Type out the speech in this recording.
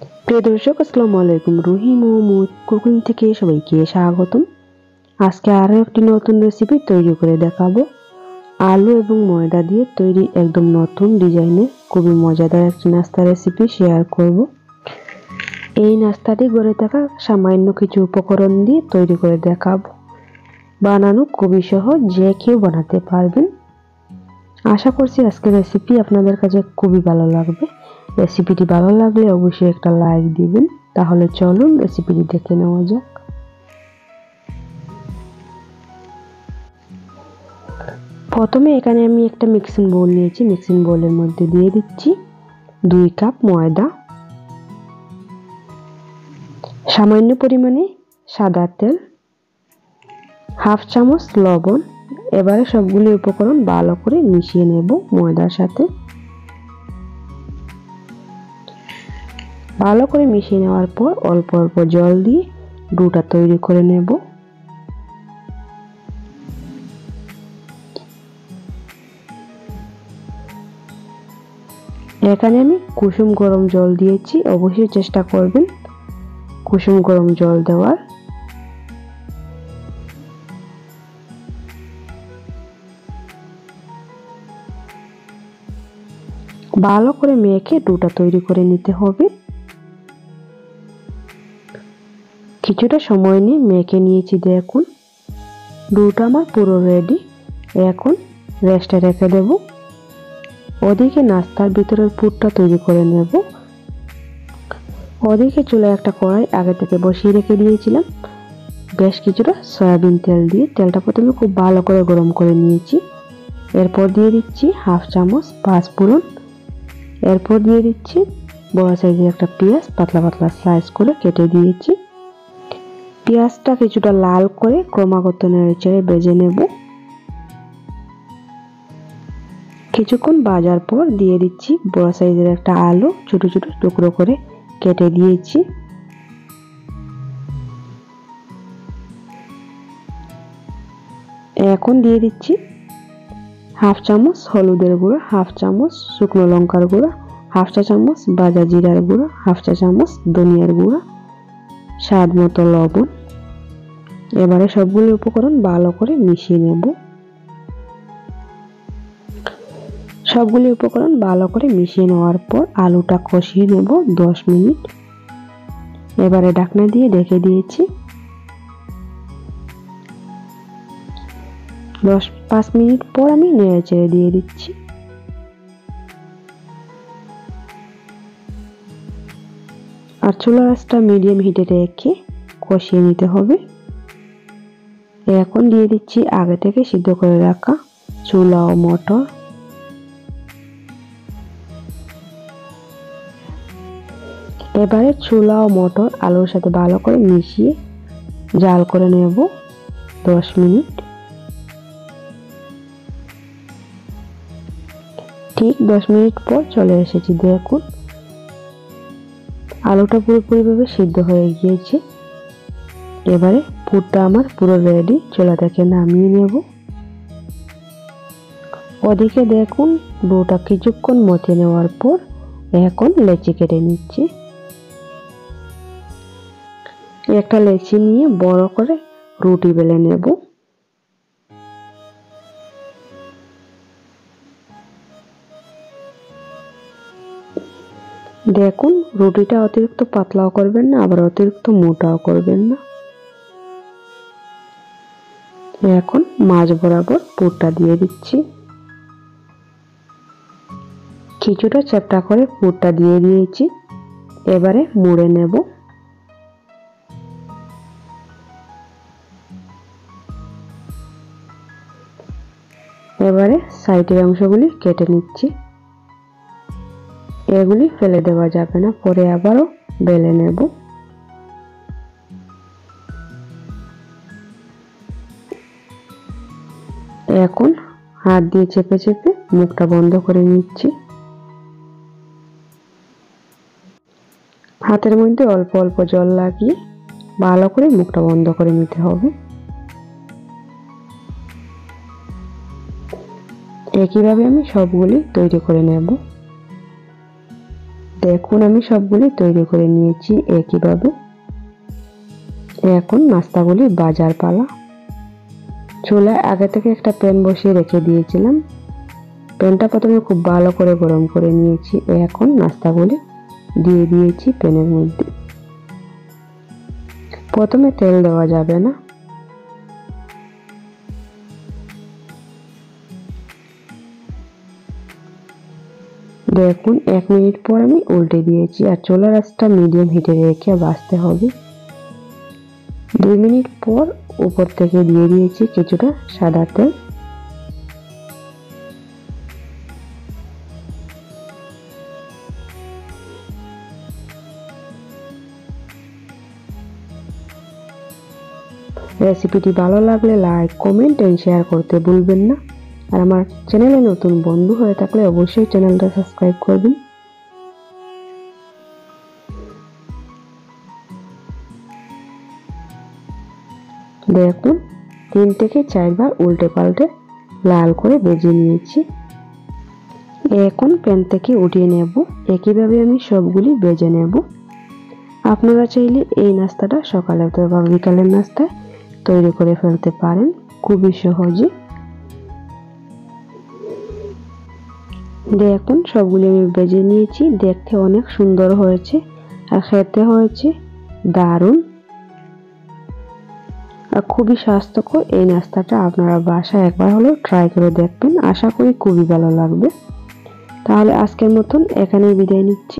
প্রিয় দর্শক, আসসালামু আলাইকুম। রুহি মোহাম্মদ কুকিং থেকে সবাইকে স্বাগতম। আজকে আরো একটি নতুন রেসিপি তৈরি করে দেখাবো। আলু এবং ময়দা দিয়ে তৈরি একদম নতুন ডিজাইনের খুবই মজাদার একটি নাস্তা রেসিপি শেয়ার করব। এই নাস্তাটি ঘরে থাকা সামান্য কিছু উপকরণ দিয়ে তৈরি করে দেখাবো। বানানো খুবই সহজ, যে কেউ বানাতে পারবেন। আশা করছি আজকের রেসিপি আপনাদের কাছে খুবই ভালো লাগবে। রেসিপিটি ভালো লাগলে অবশ্যই একটা লাইক দিবেন। তাহলে চলুন রেসিপিটি দেখে নেওয়া যাক। প্রথমে এখানে আমি একটা মিক্সিং বোল নিয়েছি। মিক্সিং বোলের মধ্যে দিয়ে দিচ্ছি 2 কাপ ময়দা, সামান্য পরিমাণে সাদা তেল, হাফ চামচ লবণ। এবারে সবগুলো উপকরণ ভালো করে মিশিয়ে নেব ময়দার সাথে। ভালো করে মিশিয়ে নেওয়ার পর অল্প অল্প জল দিয়ে ডোটা তৈরি করে নেব। এখানে আমি কুসুম গরম জল দিয়েছি। অবশ্যই চেষ্টা করবেন কুসুম গরম জল দেওয়ার। ভালো করে মেখে ডোটা তৈরি করে নিতে হবে। কিছুটা সময় নিয়ে মেখে নিয়েছি। দেখুন ডোটা আমার পুরো রেডি। এখন রেস্টে রেখে দেব। ওদিকে নাস্তার ভিতরের পুরটা তৈরি করে নেব। ওদিকে চুলায় একটা কড়াই আগে থেকে বসিয়ে রেখে দিয়েছিলাম বেশ কিছুটা সয়াবিন তেল দিয়ে। তেলটা প্রথমে খুব ভালো করে গরম করে নিয়েছি। এরপর দিয়ে দিচ্ছি হাফ চামচ পাঁচফোড়ন। এরপর দিয়ে দিচ্ছি বড় সাইজের একটা পেঁয়াজ পাতলা পাতলা স্লাইস করে কেটে দিয়েছি। পেঁয়াজটা কিছুটা লাল করে ক্রমাগত নেড়েচেড়ে ভেজে নেব। কিছুক্ষণ ভাজার পর দিয়ে দিচ্ছি বড় সাইজের একটা আলু ছোট ছোট টুকরো করে কেটে দিয়েছি। এখন দিয়ে দিচ্ছি হাফ চামচ হলুদের গুঁড়া, হাফ চামচ শুকনো লঙ্কার গুঁড়া, হাফ চা চামচ ভাজা জিরার গুঁড়া, হাফ চা চামচ ধনিয়ার গুঁড়া, স্বাদ মতো লবণ। এবারে সবগুলো উপকরণ ভালো করে মিশিয়ে নেব। সবগুলো উপকরণ ভালো করে মিশিয়ে নেওয়ার পর আলুটা কষিয়ে নেব 10 মিনিট। এবারে ঢাকনা দিয়ে ঢেকে দিয়েছি। 5 মিনিট পর আমি নেড়েচেড়ে দিয়ে দিচ্ছি। আর চুলার আঁচটা মিডিয়াম হিটে রেখে কষিয়ে নিতে হবে। এখন দিয়ে দিচ্ছি আগে থেকে সিদ্ধ করে রাখা ছোলা ও মটর। এবারে ছোলা ও মটর আলুর সাথে ভালো করে মিশিয়ে জাল করে নেব 10 মিনিট। ঠিক 10 মিনিট পর চলে এসেছি। দেখুন আলুটা পুরোপুরিভাবে সিদ্ধ হয়ে গিয়েছে। এবারে পুরটা আমার পুরো রেডি। চুলা থেকে নামিয়ে নেব। ওদিকে দেখুন ডোটা কিছুক্ষণ মথে নেওয়ার পর এখন লেচি কেটে নিচ্ছি। একটা লেচি নিয়ে বড় করে রুটি বেলে নেব। দেখুন রুটিটা অতিরিক্ত পাতলাও করবেন না, আবার অতিরিক্ত মোটাও করবেন না। এখন মাঝ বরাবর পুরটা দিয়ে দিচ্ছি। কিছুটা চ্যাপ্টা করে পুরটা দিয়ে দিয়েছি। এবারে মুড়ে নেব। এবারে সাইডের অংশগুলি কেটে নিচ্ছি। এগুলি ফেলে দেওয়া যাবে না, পরে আবারও বেলে নেব। এখন হাত দিয়ে চেপে চেপে মুখটা বন্ধ করে নিচ্ছি। হাতের মধ্যে অল্প অল্প জল লাগিয়ে ভালো করে মুখটা বন্ধ করে নিতে হবে। একইভাবে আমি সবগুলি তৈরি করে নেব। দেখুন আমি সবগুলি তৈরি করে নিয়েছি একইভাবে। এখন নাস্তাগুলি ভাজার পালা। চুলায় আগে থেকে একটা প্যান বসিয়ে রেখে দিয়েছিলাম। প্যানটা প্রথমে খুব ভালো করে গরম করে নিয়েছি। এখন নাস্তাগুলি দিয়ে দিয়েছি প্যানের মধ্যে। প্রথমে তেল দেওয়া যাবে না। দেখুন 1 মিনিট পর আমি উল্টে দিয়েছি আর চুলার আঁচটা মিডিয়াম হিটে রেখে ভাজতে হবে। 2 মিনিট পর উপর থেকে দিয়ে দিয়েছি কিছুটা সাদা তেল। রেসিপিটি ভালো লাগলে লাইক, কমেন্ট এন্ড শেয়ার করতে ভুলবেন না। আর আমার চ্যানেলে নতুন বন্ধু হয়ে থাকলে অবশ্যই চ্যানেলটা সাবস্ক্রাইব করবেন। দেখুন 3 থেকে 4 বার উল্টে পাল্টে লাল করে ভেজে নিয়েছি। এখন প্যান থেকে উঠিয়ে নেব। একইভাবে আমি সবগুলি ভেজে নেব। আপনারা চাইলে এই নাস্তাটা সকালে অথবা বিকালের নাস্তায় তৈরি করে ফেলতে পারেন খুবই সহজে। দেখুন সবগুলি আমি ভেজে নিয়েছি। দেখতে অনেক সুন্দর হয়েছে আর খেতে হয়েছে দারুণ আর খুবই স্বাস্থ্যকর। এই নাস্তাটা আপনারা বাসায় একবার হলেও ট্রাই করে দেখবেন। আশা করি খুবই ভালো লাগবে। তাহলে আজকের মতন এখানেই বিদায় নিচ্ছি।